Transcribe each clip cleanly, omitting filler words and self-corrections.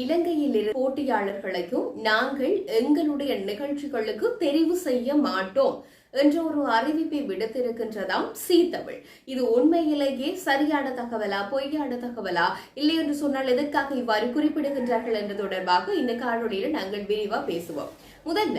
இலங்கையில் இருந்து போட்டியாளர்களையும் நாங்கள் எங்களுடைய நிகழ்ச்சிகளுக்கு தெரிவு செய்ய மாட்டோம் என்ற ஒரு அறிவிப்பை விடுத்திருக்கின்றதாம் சீ தமிழ். இது உண்மையிலேயே சரியான தகவலா பொய்யான தகவலா இல்லை என்று சொன்னால் எதற்காக இவ்வாறு குறிப்பிடுகின்றார்கள் என்ற தொடர்பாக இந்த காணொலியில் நாங்கள் விரிவா பேசுவோம். முதல்ல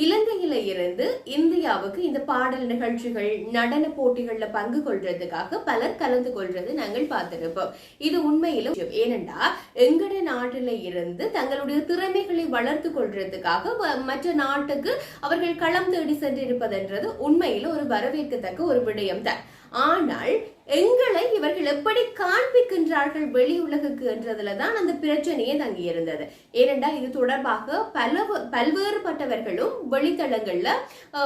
இலங்கையில இருந்து இந்தியாவுக்கு இந்த பாடல் நிகழ்ச்சிகள் நடன போட்டிகள்ல பங்கு கொள்றதுக்காக பலர் கலந்து கொள்றது நாங்கள் பார்த்திருப்போம். இது உண்மையிலும் ஏனென்றா எங்கட நாட்டில இருந்து தங்களுடைய திறமைகளை வளர்த்து கொள்றதுக்காக மற்ற நாட்டுக்கு அவர்கள் களம் தேடி சென்றிருப்பதென்றது உண்மையில ஒரு வரவேற்கத்தக்க ஒரு விடயம் தான். ஆனால் எங்களை இவர்கள் எப்படி காண்பிக்கின்றார்கள் வெளி உலகுக்கு என்றதுலதான் அந்த பிரச்சனையே தங்கி இருந்தது. ஏனென்றா இது தொடர்பாக பல்வேறுபட்டவர்களும் வெளித்தளங்கள்ல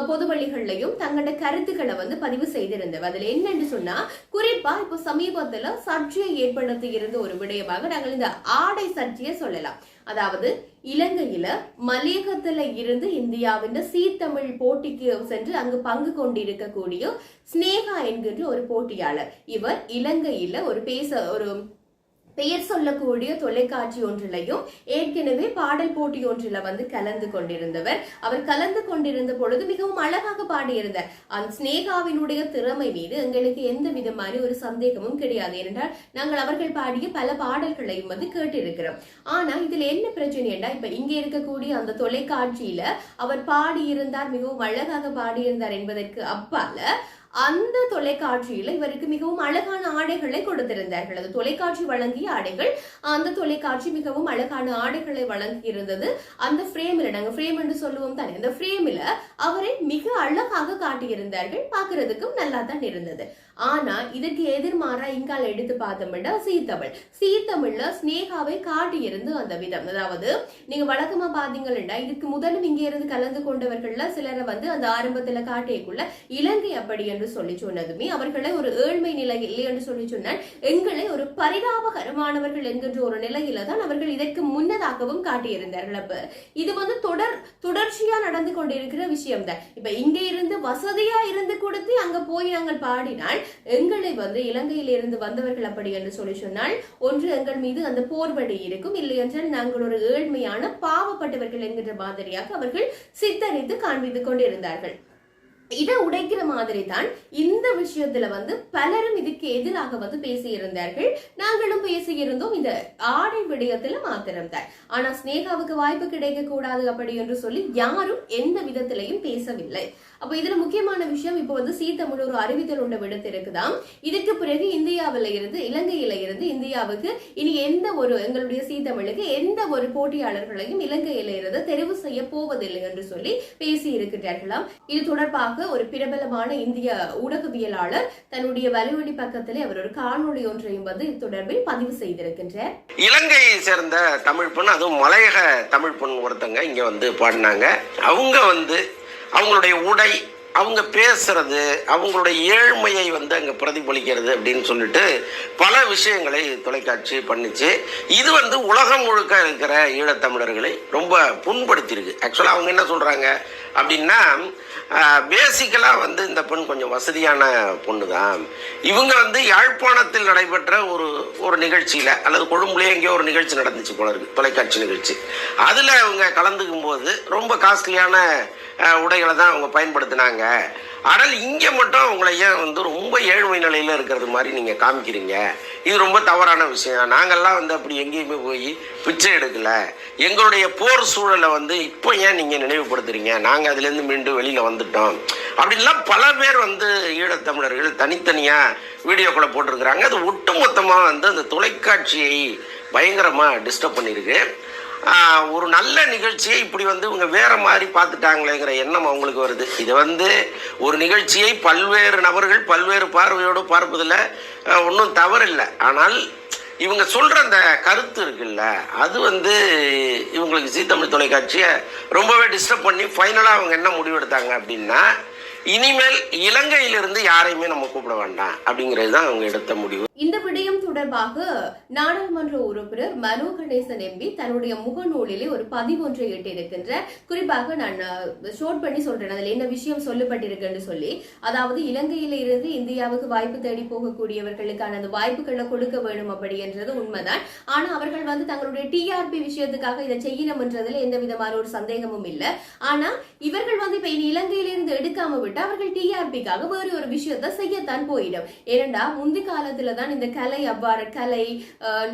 பொது வழிகள்லையும் தங்களோட கருத்துக்களை பதிவு செய்திருந்தது. அதுல என்னன்னு சொன்னா, குறிப்பா இப்ப சமீபத்துல சர்ச்சையை ஏற்படுத்தி இருந்த ஒரு விடயமாக நாங்கள் இந்த ஆடை சர்ச்சையை சொல்லலாம். அதாவது இலங்கையில மலையகத்துல இருந்து இந்தியாவின் சீ தமிழ் போட்டிக்கு சென்று அங்கு பங்கு கொண்டிருக்கக்கூடிய ஸ்னேகா என்கின்ற ஒரு போட்டியாளர். இவர் இலங்கையில ஒரு பெயர் சொல்லக்கூடிய தொலைக்காட்சி ஒன்றிலையும் ஏற்கனவே பாடல் போட்டி ஒன்றில கலந்து கொண்டிருந்தவர். அவர் கலந்து கொண்டிருந்த பொழுது மிகவும் அழகாக பாடியிருந்தார். அந்த ஸ்னேகாவினுடைய திறமை மீது எங்களுக்கு எந்த விதமான ஒரு சந்தேகமும் கிடையாது. ஏனென்றால் நாங்கள் அவர்கள் பாடிய பல பாடல்களையும் கேட்டிருக்கிறோம். ஆனா இதுல என்ன பிரச்சனை என்றால், இப்ப இங்க இருக்கக்கூடிய அந்த தொலைக்காட்சியில அவர் பாடியிருந்தார், மிகவும் அழகாக பாடியிருந்தார் என்பதற்கு அப்பால அந்த தொலைக்காட்சியில இவருக்கு மிகவும் அழகான ஆடைகளை கொடுத்திருந்தார்கள். அது தொலைக்காட்சி வழங்கிய ஆடைகள். அந்த தொலைக்காட்சி மிகவும் அழகான ஆடைகளை வழங்கி இருந்தது. அந்த பிரேமில, நாங்க பிரேம் என்று சொல்லுவோம் தானே, அந்த பிரேமில அவரை மிக அழகாக காட்டியிருந்தார்கள். பாக்குறதுக்கும் நல்லா தான் இருந்தது. ஆனா இதற்கு எதிர்மாறா இங்கால எடுத்து பார்த்தோம்னா சீ தமிழ்ல ஸ்னேகாவை காட்டியிருந்து அந்த விதம், அதாவது நீங்க வழக்கமா பாத்தீங்கன்னா இதுக்கு முதலும் இங்க இருந்து கலந்து கொண்டவர்கள்ல சிலரை அந்த ஆரம்பத்துல காட்டியக்குள்ள இலங்கை அப்படி என்று சொல்லி சொன்னதுமே அவர்களை ஒரு ஏழ்மை நிலை இல்லை என்று சொல்லி சொன்னால் எங்களை ஒரு பரிதாபகரமானவர்கள் என்கின்ற ஒரு நிலையில தான் அவர்கள் இதற்கு முன்னதாகவும் காட்டியிருந்தார்கள். அப்ப இது தொடர்ச்சியா நடந்து கொண்டிருக்கிற விஷயம் தான். இப்ப இங்க இருந்து வசதியா இருந்து கொடுத்து அங்க போய் நாங்கள் பாடினால் எங்களை இலங்கையில் இருந்து வந்தவர்கள் அப்படி என்று சொல்லி சொன்னால் ஒன்று எங்கள் மீது அந்த போர்வடி இருக்கும், இல்லை என்றால் நாங்கள் ஒரு ஏழ்மையான பாவப்பட்டவர்கள் என்கின்ற மாதிரியாக அவர்கள் சித்தரித்து காண்பித்துக் கொண்டிருந்தார்கள். இதை உடைக்கிற மாதிரி தான் இந்த விஷயத்துல பலரும் இதுக்கு எதிராக பேசியிருந்தார்கள். நாங்களும் பேசியிருந்தோம் இந்த ஆடை விடயத்துல மாத்திரம் தான். ஆனா ஸ்னேகாவுக்கு வாய்ப்பு கிடைக்க கூடாது அப்படி என்று சொல்லி யாரும் எந்த விதத்திலையும் பேசவில்லை. அப்ப இதுல முக்கியமான விஷயம், இப்ப சீ தமிழ் ஒரு அறிவித்தல் ஒன்று விடுத்திருக்குதாம். இதுக்கு பிறகு இந்தியாவில இருந்து இலங்கையில இருந்து இந்தியாவுக்கு இனி எந்த ஒரு எங்களுடைய சீ தமிழுக்கு எந்த ஒரு போட்டியாளர்களையும் இலங்கையில இருந்து தெரிவு செய்ய போவதில்லை என்று சொல்லி பேசி இருக்கிறார்களாம். இது தொடர்பாக ஒரு பிரபலமான இந்திய ஊடகவியலாளர் தன்னுடைய வலைவழி பக்கத்திலே அவர் ஒரு காணொலி ஒன்றையும் இது தொடர்பில் பதிவு செய்திருக்கின்றார். இலங்கையை சேர்ந்த தமிழ் பெண், அதுவும் மலையக தமிழ் பெண் ஒருத்தங்க இங்க பாடினாங்க. அவங்க அவங்களுடைய உடை, அவங்க பேசுறது, அவங்களுடைய ஏழ்மையை அங்க பிரதிபலிக்கிறது அப்படின்னு சொல்லிட்டு பல விஷயங்களை தொலைக்காட்சி பண்ணிச்சு. இது உலகம் முழுக்க இருக்கிற ஈழத்தமிழர்களை ரொம்ப புண்படுத்தியிருக்கு. ஆக்சுவலா அவங்க என்ன சொல்றாங்க அப்படின்னா, பேசிக்கலா இந்த பெண் கொஞ்சம் வசதியான பொண்ணு தான். இவங்க யாழ்ப்பாணத்தில் நடைபெற்ற ஒரு நிகழ்ச்சியில அல்லது கொழும்புலேயே எங்கேயோ ஒரு நிகழ்ச்சி நடந்துச்சு போல இருக்கு, தொலைக்காட்சி நிகழ்ச்சி. அதுல அவங்க கலந்துக்கும் போது ரொம்ப காஸ்ட்லியான உடைகளை தான் அவங்க பயன்படுத்தினாங்க. ஆனால் இங்கே மட்டும் அவங்களை ஏன் ரொம்ப ஏழ்மை நிலையில் இருக்கிறது மாதிரி நீங்கள் காமிக்கிறீங்க, இது ரொம்ப தவறான விஷயம். நாங்கள்லாம் அப்படி எங்கேயுமே போய் பிச்சை எடுக்கலை. எங்களுடைய போர் சூழலை இப்போ ஏன் நீங்கள் நினைவுபடுத்துறீங்க, நாங்கள் அதுலேருந்து மீண்டும் வெளியில் வந்துட்டோம் அப்படின்லாம் பல பேர் ஈழத்தமிழர்கள் தனித்தனியாக வீடியோக்களை போட்டிருக்கிறாங்க. அது ஒட்டுமொத்தமாக அந்த தொலைக்காட்சியை பயங்கரமாக டிஸ்டர்ப் பண்ணியிருக்கு. ஒரு நல்ல நிகழ்ச்சியை இப்படி இவங்க வேற மாதிரி பார்த்துட்டாங்களேங்கிற எண்ணம் அவங்களுக்கு வருது. இது ஒரு நிகழ்ச்சியை பல்வேறு நபர்கள் பல்வேறு பார்வையோடு பார்ப்பதில் ஒன்றும் தவறில்லை. ஆனால் இவங்க சொல்ற அந்த கருத்து இருக்குல்ல, அது இவங்களுக்கு சீ தமிழ் தொலைக்காட்சியை ரொம்பவே டிஸ்டர்ப் பண்ணி ஃபைனலாக அவங்க என்ன முடிவெடுத்தாங்க அப்படின்னா, இனிமேல் இலங்கையிலிருந்து யாரையுமே நம்ம கூப்பிட வேண்டாம் அப்படிங்கிறது தான் அவங்க எடுத்த முடிவு. இந்த விடயம் தொடர்பாக நாடாளுமன்ற உறுப்பினர் மனோ கணேசன் எம்பி தன்னுடைய முகநூலிலே ஒரு பதிவு ஒன்றை இட்டிருக்கின்றார். குறிப்பாக நான் ஷோர்ட் பண்ணி சொல்றேன், அதுல என்ன விஷயம் சொல்லப்பட்டிருக்குன்னு சொல்லி. அதாவது இலங்கையில இருந்து இந்தியாவுக்கு வாய்ப்பு தேடி போகக்கூடியவர்களுக்கான அந்த வாய்ப்புகளை கொடுக்க வேண்டும் அப்படி என்றது உண்மைதான். ஆனா அவர்கள் வந்து தங்களுடைய டிஆர்பி விஷயத்துக்காக இதை செய்யணும் என்றதுல எந்த விதமான ஒரு சந்தேகமும் இல்லை. ஆனா இவர்கள் வந்து இப்ப இலங்கையிலிருந்து எடுக்காம விட்டு அவர்கள் டிஆர்பிக்காக வேறு ஒரு விஷயத்த செய்யத்தான் போயிடும். ஏனென்றா முந்தி காலத்துலதான் இந்த கலை, அவ்வாறு கலை,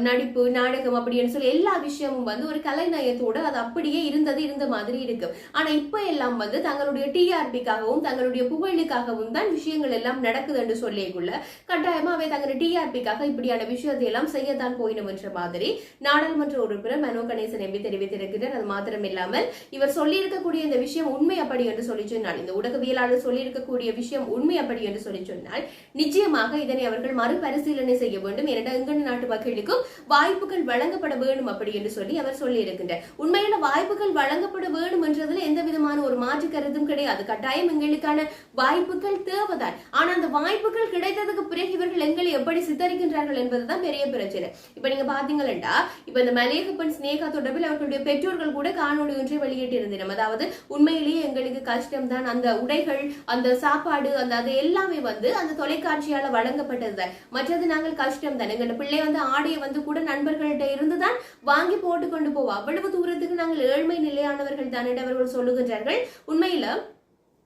நடிப்பு, நாடகம் அப்படின்னு சொல்லி எல்லா விஷயமும் வந்து ஒரு கலை நயத்தோடு அது அப்படியே இருந்த மாதிரி இருக்கு. ஆனா இப்ப எல்லாம் வந்து தங்களுடைய டிஆர்பிக்காகவும் தங்களுடைய புகழுக்காகவும் தான் விஷயங்கள் எல்லாம் நடக்குது என்று சொல்லிக்குள்ள கட்டாயமா அவை தங்களுடைய டிஆர்பிக்காக இப்படியான விஷயத்தை எல்லாம் செய்யத்தான் போயிடும் என்ற மாதிரி நாடாளுமன்ற உறுப்பினர் மனோ கணேசன் எம்பி தெரிவித்திருக்கிறார். அது மாத்திரம் இல்லாமல் இவர் சொல்லி இருக்கக்கூடிய இந்த விஷயம் உண்மை அப்படி என்று சொல்லி சொன்னால், இந்த ஊடகவியலாளர் சொல்லி இருக்கக்கூடிய விஷயம் உண்மை அப்படி என்று சொல்லி சொன்னால் நிச்சயமாக இதனை அவர்கள் மறுபரிசீலனை செய்ய வேண்டும். இரண்டு எங்கள் நாட்டு மக்களுக்கும் வாய்ப்புகள் வழங்கப்பட வேண்டும் அப்படி என்று சொல்லி அவர் சொல்லி இருக்கின்றார். உண்மையில வாய்ப்புகள் வழங்கப்பட வேண்டும் என்றதுல எந்த விதமான ஒரு மாற்று கருத்தும் கிடையாது. கட்டாயம் எங்களுக்கான வாய்ப்புகள் தேவைதான். ஆனா அந்த வாய்ப்புகள் கிடைத்ததுக்கு பிறகு இவர்கள் எங்களை எப்படி சித்தரிக்கின்றார்கள் என்பதுதான் பெரிய பிரச்சனை. இப்ப நீங்க பாத்தீங்கன்னா இப்ப இந்த மலையகப்பன் ஸ்னேகா தொடர்பில் அவர்களுடைய பெற்றோர்கள் கூட காணொலி ஒன்றை வெளியிட்டிருந்தனர். அதாவது உண்மையிலேயே எங்களுக்கு கஷ்டம் தான், அந்த உடைகள், அந்த சாப்பாடு, அந்த அது எல்லாமே வந்து அந்த தொலைக்காட்சியால வழங்கப்பட்டதுதான். மற்றது நாங்கள் கஷ்டம் தான். எங்களோட பிள்ளை வந்து ஆடையை வந்து கூட நண்பர்கள்ட்ட இருந்துதான் வாங்கி போட்டு கொண்டு போவோம். அவ்வளவு தூரத்துக்கு நாங்கள் ஏழ்மை நிலையானவர்கள் தான் என்று அவர்கள் சொல்லுகின்றார்கள். உண்மையில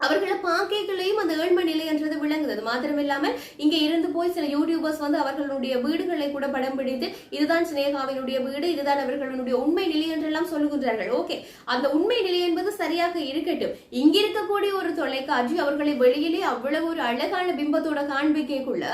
அவர்களை பாக்கைகளையும் அந்த ஏழ்மை நிலை என்றது விளங்குது. மாத்திரமில்லாமல் இங்க இருந்து போய் சில யூடியூபர்ஸ் வந்து அவர்களுடைய வீடுகளை கூட படம் பிடித்து இதுதான் ஸ்னேகாவினுடைய வீடு, இதுதான் அவர்களுடைய உண்மை நிலை என்றெல்லாம் சொல்லுகின்றார்கள். ஓகே, அந்த உண்மை நிலை என்பது சரியாக இருக்கட்டும். இங்க இருக்கக்கூடிய ஒரு தொலைக்காட்சி அவர்களை வெளியிலே அவ்வளவு ஒரு அழகான பிம்பத்தோட காண்பிக்கக்குள்ள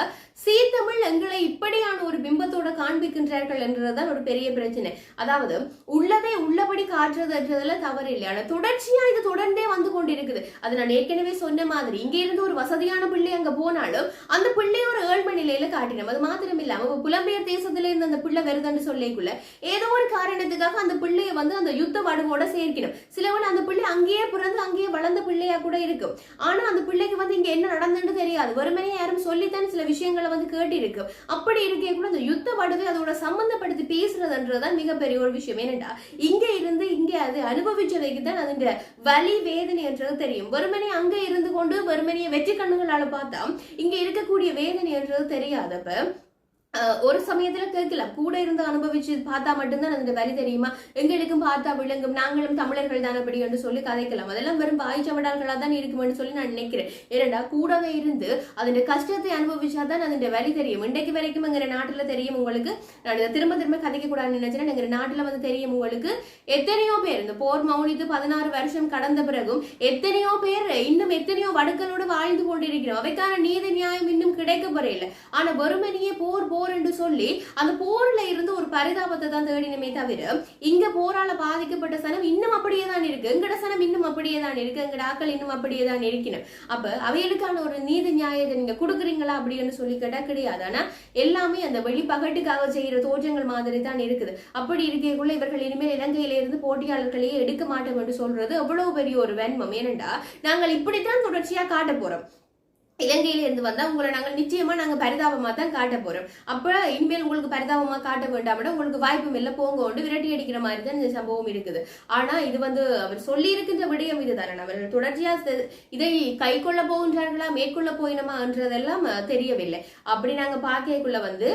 சீத்தமிழ் எங்களை இப்படியான ஒரு பிம்பத்தோட காண்பிக்கின்றார்கள் என்றதுதான் ஒரு பெரிய பிரச்சனை. அதாவது உள்ளதை உள்ளபடி காட்டுறது என்றதுல தவறு இல்லை. ஆனா தொடர்ச்சியா இது தொடர்ந்தே வந்து கொண்டிருக்குது. அது நான் ஏற்கனவே சொன்ன மாதிரி இங்க இருந்து ஒரு வசதியான பிள்ளை அங்க போனாலும் அந்த பிள்ளை ஒரு ஏழ்மை நிலையில காட்டினோம். அது மாத்திரம் இல்லாம புலம்பெயர் தேசத்துல இருந்து அந்த பிள்ளை வருதுன்னு சொல்லிக்குள்ள ஏதோ ஒரு காரணத்துக்காக அந்த பிள்ளைய வந்து அந்த யுத்த வடுவோட சேர்க்கணும். சிலவன் அந்த பிள்ளை அங்கேயே பிறந்து அங்கேயே வளர்ந்த பிள்ளையா கூட இருக்கும். ஆனா அந்த பிள்ளைக்கு வந்து இங்க என்ன நடந்துன்னு தெரியாது. வெறுமனே யாரும் சொல்லித்தான் சில விஷயங்களை வந்து கேட்டு இருக்கு. அப்படி இருக்கே கூட அந்த யுத்த வடுவை அதோட சம்பந்தப்படுத்தி பேசுறதுன்றதுதான் மிகப்பெரிய ஒரு விஷயம். ஏனென்றா இங்க இருந்து இங்க அது அனுபவிச்சதைக்கு தான் அதோட வலி வேதனை என்றது தெரியும். வெறுமனே அங்க இருந்து கொண்டு வெறுமனைய வெற்றி கண்ணுகளால பார்த்தா இங்க இருக்கக்கூடிய வேதனை என்றது தெரியாதப்ப ஒரு சமயத்துல கேட்கலாம், கூட இருந்து அனுபவிச்சு பார்த்தா மட்டும்தான் அந்த வழி தெரியுமா, எங்களுக்கும் பார்த்தா விளங்கும், நாங்களும் தமிழர்கள் தான் அப்படி என்று சொல்லி கதைக்கலாம். அதெல்லாம் வெறும் வாய்ச்சவடால்களா தான் இருக்குமென்னு சொல்லி நான் நினைக்கிறேன். ஏனண்டா கூடவே இருந்து அதோட கஷ்டத்தை அனுபவிச்சாதான் அதோட வழி தெரியும். இன்றைக்கு வரைக்கும் எங்க நாட்டுல தெரியும் உங்களுக்கு, நான் இதை திரும்ப திரும்ப கதைக்க கூடாதுன்னு நினைச்சேன். எங்க நாட்டுல வந்து தெரியும் உங்களுக்கு எத்தனையோ பேர் இந்த போர் மௌனித்து 16 வருஷம் கடந்த பிறகும் எத்தனையோ பேர் இன்னும் எத்தனையோ வடுக்களோடு வாழ்ந்து கொண்டிருக்கிறோம். அவைக்கான நீதி நியாயம் இன்னும் கிடைக்கப்பெறல. ஆனா வெறுமனையே போர் என்று சொல்லி அந்த போர்ல இருந்து ஒரு பரிதாபத்தை தான் தேடினமே தவிர இங்க போரால பாதிக்கப்பட்ட சனம் இன்னும் அப்படியே தான் இருக்கு. எங்கட சனம் இன்னும் அப்படியே தான் இருக்கு. எங்கட ஆக்கள் இன்னும் அப்படியே தான் இருக்கணும். அப்ப அவைகளுக்கான ஒரு நீதி நியாயத்தை நீங்க கொடுக்குறீங்களா அப்படின்னு சொல்லி கேட்டா கிடையாது. ஆனா எல்லாமே அந்த வெளிப்பகட்டுக்காக செய்யற தோற்றங்கள் மாதிரி தான் இருக்குது. அப்படி இருக்கக்குள்ள இவர்கள் இனிமேல் இலங்கையில இருந்து போட்டியாளர்களையே எடுக்க மாட்டோம் என்று சொல்றது எவ்வளவு பெரிய ஒரு வன்மம். ஏனென்றா நாங்கள் இப்படித்தான் தொடர்ச்சியா காட்ட போறோம். இலங்கையில இருந்து வந்தா உங்களை நாங்கள் நிச்சயமா நாங்க பரிதாபமா தான் காட்ட போறோம். அப்ப இனிமேல் உங்களுக்கு பரிதாபமா காட்ட வேண்டாம், உங்களுக்கு வாய்ப்பும் இல்ல, போங்க கொண்டு விரட்டி அடிக்கிற மாதிரி தான் இந்த சம்பவம் இருக்குது. ஆனா இது வந்து அவர் சொல்லி இருக்கின்ற விடயம் இதுதானே. அவர்கள் தொடர்ச்சியா இதை கை கொள்ள போகின்றார்களா மேற்கொள்ள போயினமா என்றதெல்லாம் தெரியவில்லை. அப்படி நாங்க பாக்கைக்குள்ள வந்து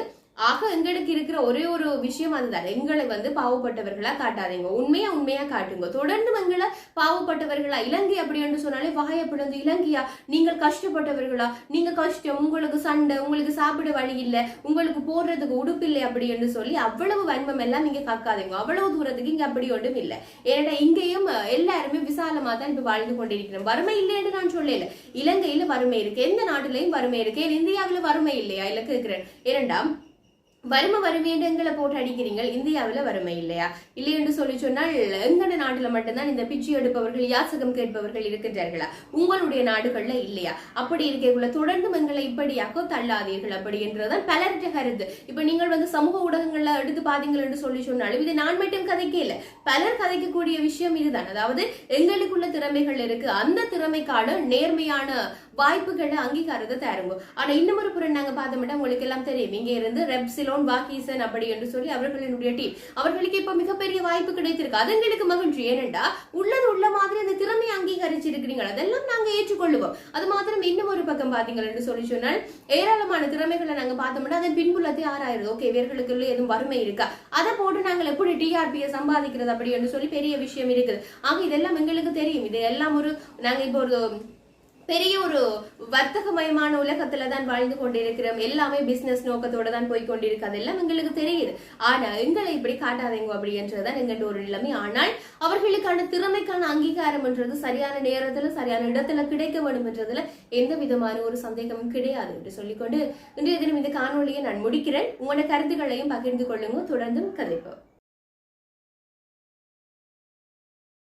ஆக எங்களுக்கு இருக்கிற ஒரே ஒரு விஷயம் அதுதான், எங்களை வந்து பாவப்பட்டவர்களா காட்டாதீங்க, உண்மையா காட்டுங்க. தொடர்ந்து எங்களை பாவப்பட்டவர்களா இலங்கை அப்படி என்று சொன்னாலே வாயப்பிழந்து இலங்கையா நீங்கள் கஷ்டப்பட்டவர்களா, நீங்க கஷ்டம், உங்களுக்கு சண்டை, உங்களுக்கு சாப்பிட வழி இல்லை, உங்களுக்கு போடுறதுக்கு உடுப்பு இல்லை அப்படி என்று சொல்லி அவ்வளவு வன்மம் எல்லாம் நீங்க காக்காதீங்க. அவ்வளவு தூரத்துக்கு இங்க அப்படி ஒன்றும் இல்லை. ஏன்னா இங்கேயும் எல்லாருமே விசாலமா தான் இப்ப வாழ்ந்து கொண்டிருக்கிறோம். வறுமை இல்லை என்று நான் சொல்லல. இலங்கையில வறுமை இருக்கு, எந்த நாட்டிலையும் வறுமை இருக்கு. இந்தியாவில வறுமை இல்லையா இல்ல கேட்கிறேன். இரண்டாம் வறுமைன்னு எங்களை போட்டு அடிக்கிறீங்க. இந்தியாவில வறுமை இல்லையா? இல்லை என்று சொல்லி சொன்னால் எங்கட நாட்டுல மட்டும்தான் இந்த பிச்சை எடுப்பவர்கள், யாசகம் கேட்பவர்கள் இருக்கின்றார்களா? உங்களுடைய நாடுகள்ல இல்லையா? அப்படி இருக்கக்குள்ள தொடர்ந்து எங்களை இப்படியாக தள்ளாதீர்கள் அப்படி என்றுதான் பலர்கிட்ட கருத்து. இப்ப நீங்கள் வந்து சமூக ஊடகங்கள்ல எடுத்து பாத்தீங்கள் என்று சொல்லி சொன்னாலும் இது நான் மட்டும் கதைக்கே இல்லை, பலர் கதைக்கக்கூடிய விஷயம் இதுதான். அதாவது எங்களுக்குள்ள திறமைகள் இருக்கு, அந்த திறமைக்கான நேர்மையான வாய்ப்புகளை அங்கீகாரத்தை தருங்க. ஆனா இன்னும் ஒரு புறம் நாங்க பார்த்தோம்னா உங்களுக்கு எல்லாம் தெரியும், இங்க இருந்து ரெப்சிலோன் வாக்கீசன் அப்படி என்று சொல்லி அவர்களுடைய டீம், அவர்களுக்கு இப்ப மிகப்பெரிய வாய்ப்பு கிடைத்திருக்கு. அது எங்களுக்கு மகிழ்ச்சி. ஏனென்றா உள்ளது உள்ள மாதிரி அந்த திறமையை அங்கீகரிச்சிருக்கிறீங்க, அதெல்லாம் நாங்க ஏற்றுக்கொள்ளுவோம். அது மாத்திரம் இன்னும் ஒரு பக்கம் பாத்தீங்கள் என்று சொல்லி சொன்னால் ஏராளமான திறமைகளை நாங்க பார்த்தோம்னா அதன் பின்புலத்தை ஆராயிருது. ஓகே, இவர்களுக்குள்ள எதுவும் வறுமை இருக்கா, அதை போட்டு நாங்கள் எப்படி டிஆர்பியை சம்பாதிக்கிறது அப்படி என்று சொல்லி பெரிய விஷயம் இருக்குது. ஆக இதெல்லாம் எங்களுக்கு தெரியும். இதெல்லாம் ஒரு நாங்க இப்போ ஒரு பெரிய ஒரு வர்த்தகமயமான உலகத்துல தான் வாழ்ந்து கொண்டிருக்கிறோம். எல்லாமே பிசினஸ் நோக்கத்தோட தான் போய் கொண்டிருக்கு, அதெல்லாம் எங்களுக்கு தெரியுது. ஆனா எங்களை இப்படி காட்டாதீங்க அப்படின்றதுதான் எங்கிட்ட ஒரு நிலைமை. ஆனால் அவர்களுக்கான திறமைக்கான அங்கீகாரம் என்றது சரியான நேரத்துல சரியான இடத்துல கிடைக்க வேண்டும் என்றதுல எந்த விதமான ஒரு சந்தேகமும் கிடையாது என்று சொல்லிக்கொண்டு இன்றைய தினம் இந்த காணொலியை நான் முடிக்கிறேன். உங்களோட கருத்துக்களையும் பகிர்ந்து கொள்ளுங்க. தொடர்ந்தும் கதைப்போம்.